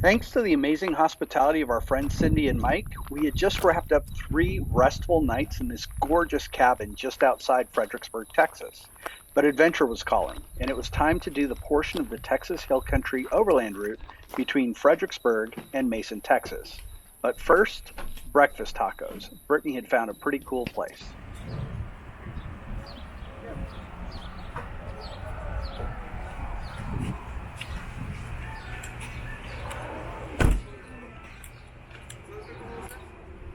Thanks to the amazing hospitality of our friends Cindy and Mike, we had just wrapped up 3 restful nights in this gorgeous cabin just outside Fredericksburg, Texas. But adventure was calling, and it was time to do the portion of the Texas Hill Country Overland route between Fredericksburg and Mason, Texas. But first, breakfast tacos. Brittany had found a pretty cool place.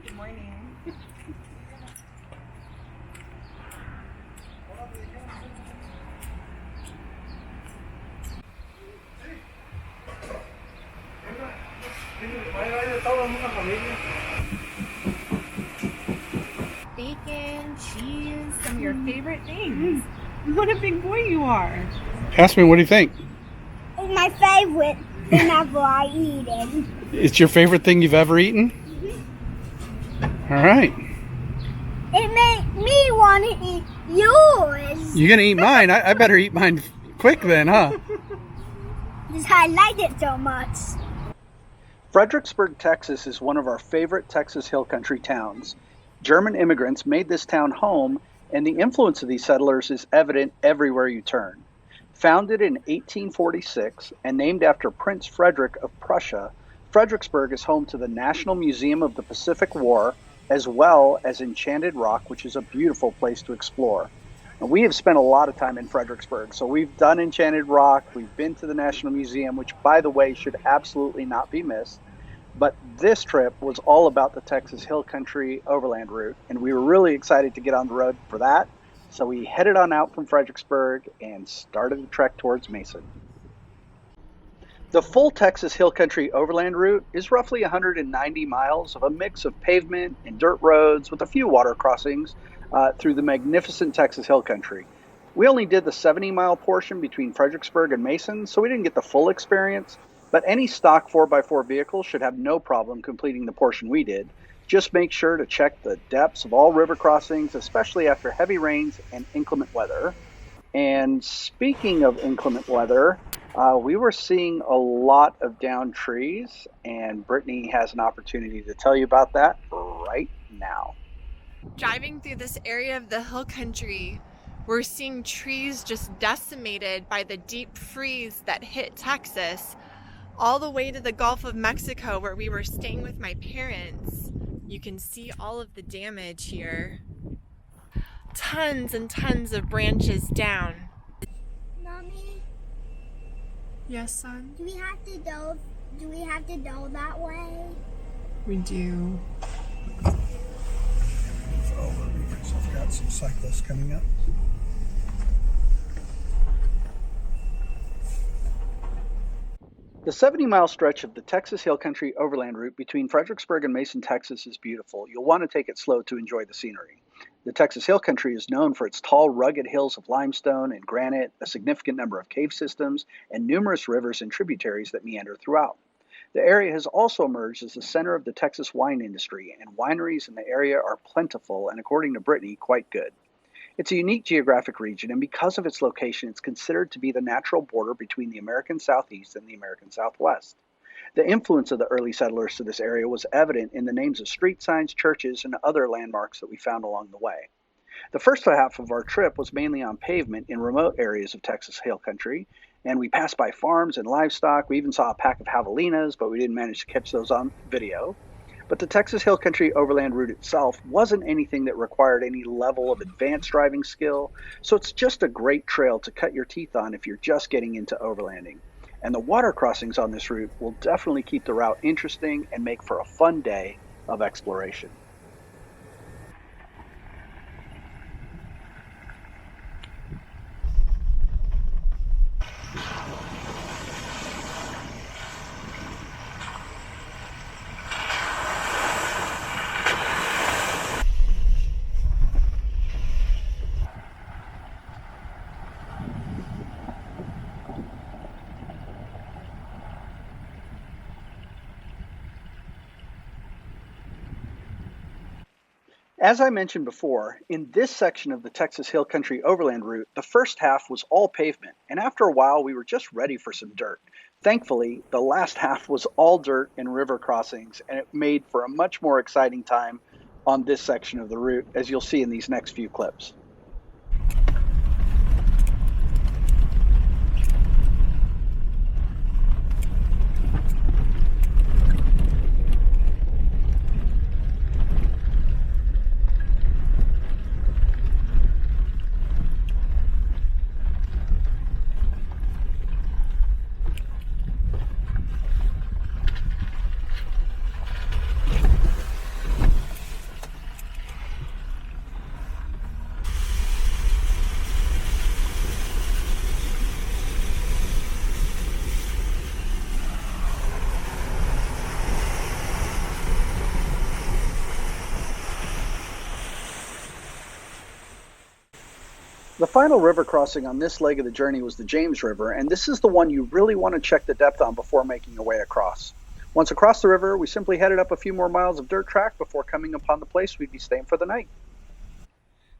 Good morning. Bacon, cheese, some of your favorite things. What a big boy you are. Caspian, what do you think? It's my favorite thing ever I eaten. It's your favorite thing you've ever eaten? All right. It made me want to eat yours. You're going to eat mine. I better eat mine quick then, huh? Because I like it so much. Fredericksburg, Texas is one of our favorite Texas Hill Country towns. German immigrants made this town home, and the influence of these settlers is evident everywhere you turn. Founded in 1846 and named after Prince Frederick of Prussia, Fredericksburg is home to the National Museum of the Pacific War, as well as Enchanted Rock, which is a beautiful place to explore. And we have spent a lot of time in Fredericksburg, so we've done Enchanted Rock, we've been to the National Museum, which, by the way, should absolutely not be missed. But this trip was all about the Texas Hill Country Overland route, and we were really excited to get on the road for that. So we headed on out from Fredericksburg and started the trek towards Mason. The full Texas Hill Country Overland route is roughly 190 miles of a mix of pavement and dirt roads with a few water crossings through the magnificent Texas Hill Country. We only did the 70-mile portion between Fredericksburg and Mason, so we didn't get the full experience, but any stock 4x4 vehicle should have no problem completing the portion we did. Just make sure to check the depths of all river crossings, especially after heavy rains and inclement weather. And speaking of inclement weather, we were seeing a lot of downed trees, and Brittany has an opportunity to tell you about that right now. Driving through this area of the hill country, we're seeing trees just decimated by the deep freeze that hit Texas all the way to the Gulf of Mexico, where we were staying with my parents. You can see all of the damage here. Tons and tons of branches down. Mommy, Yes, son? do we have to go that way? We do. Over because I've got some cyclists coming up. The 70-mile stretch of the Texas Hill Country Overland route between Fredericksburg and Mason, Texas is beautiful. You'll want to take it slow to enjoy the scenery. The Texas Hill Country is known for its tall, rugged hills of limestone and granite, a significant number of cave systems, and numerous rivers and tributaries that meander throughout. The area has also emerged as the center of the Texas wine industry, and wineries in the area are plentiful and, according to Brittany, quite good. It's a unique geographic region, and because of its location, it's considered to be the natural border between the American Southeast and the American Southwest. The influence of the early settlers to this area was evident in the names of street signs, churches, and other landmarks that we found along the way. The first half of our trip was mainly on pavement in remote areas of Texas Hill Country, and we passed by farms and livestock. We even saw a pack of javelinas, but we didn't manage to catch those on video. But the Texas Hill Country Overland route itself wasn't anything that required any level of advanced driving skill, so it's just a great trail to cut your teeth on if you're just getting into overlanding. And the water crossings on this route will definitely keep the route interesting and make for a fun day of exploration. As I mentioned before, in this section of the Texas Hill Country Overland route, the first half was all pavement, and after a while we were just ready for some dirt. Thankfully, the last half was all dirt and river crossings, and it made for a much more exciting time on this section of the route, as you'll see in these next few clips. The final river crossing on this leg of the journey was the James River, and this is the one you really want to check the depth on before making your way across. Once across the river, we simply headed up a few more miles of dirt track before coming upon the place we'd be staying for the night.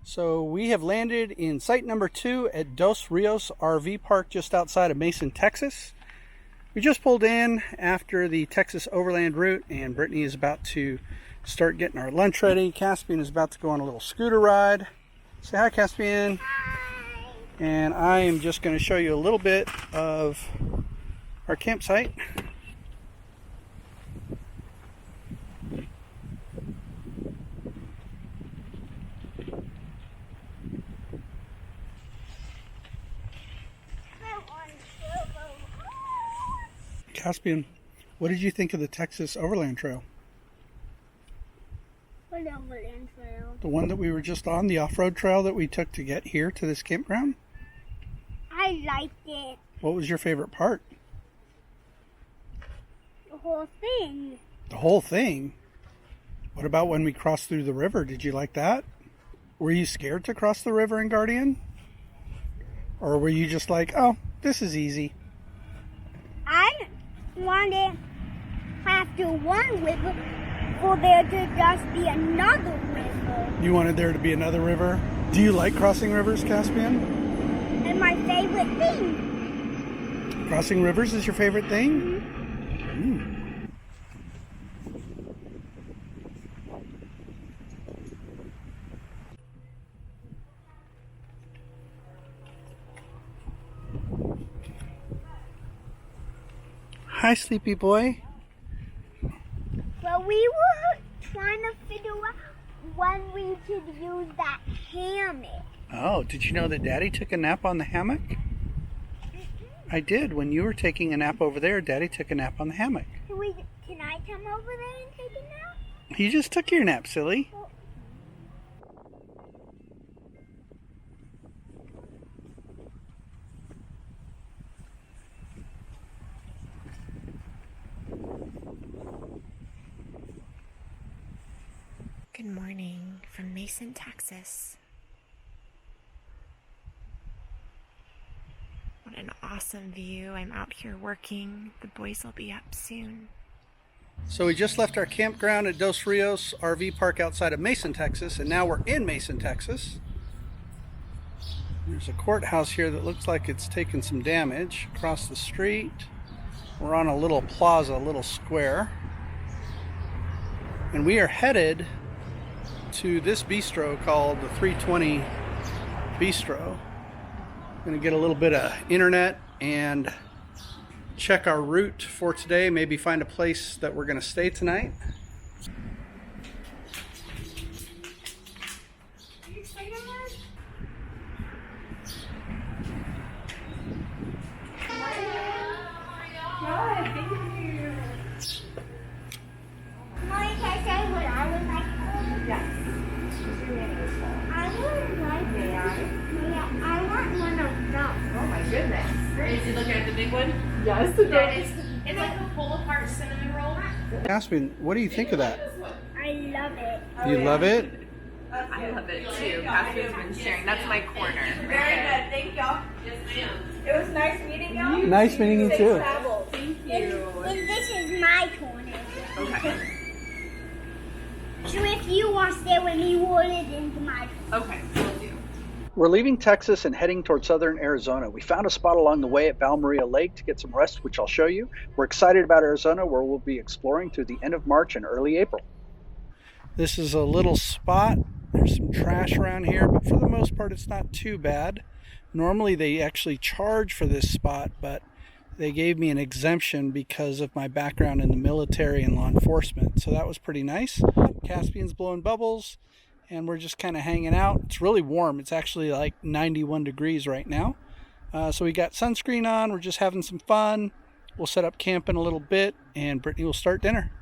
So we have landed in site number 2 at Dos Rios RV Park just outside of Mason, Texas. We just pulled in after the Texas Overland route, and Brittany is about to start getting our lunch ready. Caspian is about to go on a little scooter ride. Say hi, Caspian. Hi. And I am just going to show you a little bit of our campsite. Caspian, what did you think of the Texas Overland Trail? What Overland Trail? The one that we were just on, the off-road trail that we took to get here to this campground? I liked it. What was your favorite part? The whole thing. The whole thing? What about when we crossed through the river? Did you like that? Were you scared to cross the river in Guardian? Or were you just like, oh, this is easy? I wanted after one river for there to just be another river. You wanted there to be another river? Do you like crossing rivers, Caspian? And my favorite thing. Crossing rivers is your favorite thing? Mm. Hi, sleepy boy. Well, we were trying to figure out when we could use that hammock. Oh, did you know that Daddy took a nap on the hammock? I did. When you were taking a nap over there, Daddy took a nap on the hammock. Can I come over there and take a nap? You just took your nap, silly. Good morning from Mason, Texas. What an awesome view. I'm out here working. The boys will be up soon. So we just left our campground at Dos Rios RV Park outside of Mason, Texas, and now we're in Mason, Texas. There's a courthouse here that looks like it's taken some damage. Across the street, we're on a little plaza, a little square. And we are headed to this bistro called the 320 Bistro. Gonna get a little bit of internet and check our route for today, maybe find a place that we're gonna stay tonight. Mommy, can I say what I would like? Yes. I would like I want one of those. Oh my goodness. Is you looking at the big one? Yes. Yeah, it's like a pull apart cinnamon roll. Caspian, what do you think of that? I love it. You love it? I love it too. Caspian's been sharing. That's my corner. Very good. Thank y'all. Yes, ma'am. It was nice meeting y'all. Nice meeting you Safe too. travels. Thank you. And this is my corner. Okay. So if you want to stay with me, roll it into my corner. Okay, will do. We're leaving Texas and heading toward southern Arizona. We found a spot along the way at Val Maria Lake to get some rest, which I'll show you. We're excited about Arizona, where we'll be exploring through the end of March and early April. This is a little spot. There's some trash around here, but for the most part it's not too bad. Normally they actually charge for this spot, but they gave me an exemption because of my background in the military and law enforcement, so that was pretty nice. Caspian's blowing bubbles, and we're just kind of hanging out. It's really warm. It's actually like 91 degrees right now. So we got sunscreen on. We're just having some fun. We'll set up camp in a little bit, and Brittany will start dinner.